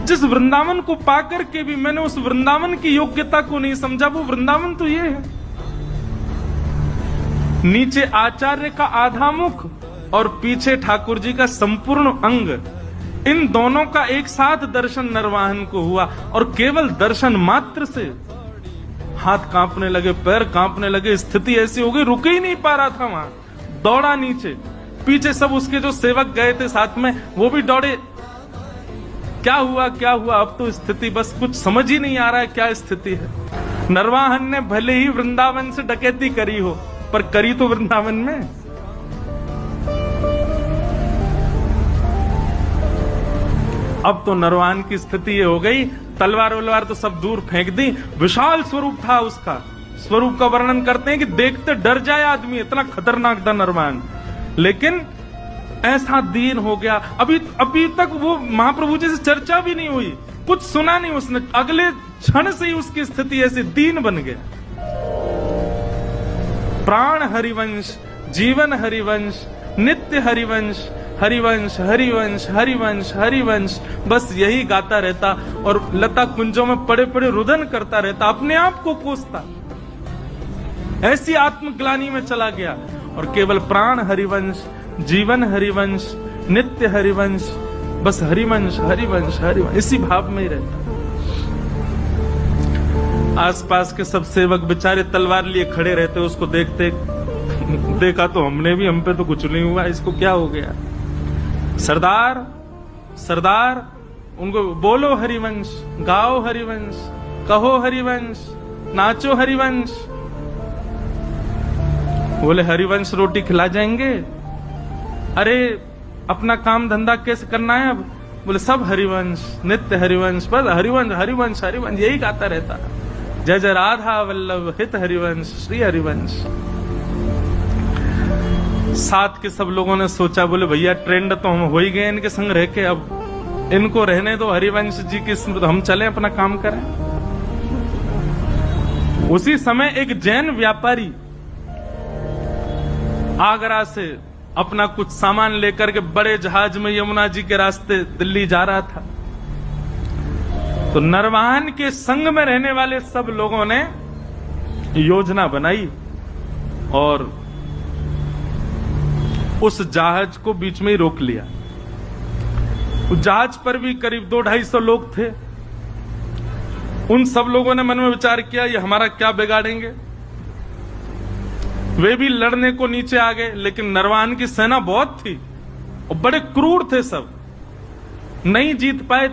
जिस वृंदावन को पाकर के भी मैंने उस वृंदावन की योग्यता को नहीं समझा, वो वृंदावन तो ये है। नीचे आचार्य का आधा मुख और पीछे ठाकुर जी का संपूर्ण अंग, इन दोनों का एक साथ दर्शन नरवाहन को हुआ। और केवल दर्शन मात्र से हाथ कांपने लगे, पैर कांपने लगे, स्थिति ऐसी हो गई रुक ही नहीं पा रहा था वहां, दौड़ा नीचे। पीछे सब उसके जो सेवक गए थे साथ में, वो भी दौड़े। क्या हुआ क्या हुआ, अब तो स्थिति बस कुछ समझ ही नहीं आ रहा है क्या स्थिति है। नरवाहन ने भले ही वृंदावन से डकैती करी हो, पर करी तो वृंदावन में। अब तो नरवाहन की स्थिति ये हो गई, तलवार वलवार तो सब दूर फेंक दी। विशाल स्वरूप था उसका, स्वरूप का वर्णन करते हैं कि देखते डर जाए आदमी, इतना खतरनाक था नरवाहन। लेकिन ऐसा दीन हो गया, अभी तक वो महाप्रभु जी से चर्चा भी नहीं हुई, कुछ सुना नहीं उसने, अगले क्षण से ही उसकी स्थिति ऐसी दीन बन गया। प्राण हरिवंश, जीवन हरिवंश, नित्य हरिवंश, हरिवंश हरिवंश हरिवंश हरिवंश, बस यही गाता रहता और लता कुंजों में पड़े पड़े रुदन करता रहता, अपने आप को कोसता। ऐसी आत्मग्लानि में चला गया और केवल प्राण हरिवंश, जीवन हरिवंश, नित्य हरिवंश, बस हरिवंश हरिवंश हरिवंश, इसी भाव में ही रहता। आसपास के सब सेवक बेचारे तलवार लिए खड़े रहते, उसको देखते, देखा तो हमने भी, हम पे तो कुछ नहीं हुआ, इसको क्या हो गया। सरदार सरदार, उनको बोलो हरिवंश, गाओ हरिवंश, कहो हरिवंश, नाचो हरिवंश। बोले हरिवंश रोटी खिला जाएंगे? अरे अपना काम धंधा कैसे करना है अब? बोले सब हरिवंश, नित्य हरिवंश, बस हरिवंश हरिवंश हरिवंश, यही गाता रहता। जय जय राधा वल्लभ हित हरिवंश, श्री हरिवंश। साथ के सब लोगों ने सोचा, बोले भैया ट्रेंड तो हम हो ही गए इनके संग रह के, अब इनको रहने दो, हरिवंश जी की स्मृति, हम चले अपना काम करें। उसी समय एक जैन व्यापारी आगरा से अपना कुछ सामान लेकर के बड़े जहाज में यमुना जी के रास्ते दिल्ली जा रहा था। तो नरवाहन के संग में रहने वाले सब लोगों ने योजना बनाई और उस जहाज को बीच में ही रोक लिया। उस जहाज पर भी करीब 200-250 लोग थे। उन सब लोगों ने मन में विचार किया, ये हमारा क्या बिगाड़ेंगे। वे भी लड़ने को नीचे आ गए, लेकिन नरवाहन की सेना बहुत थी और बड़े क्रूर थे सब, नहीं जीत पाए।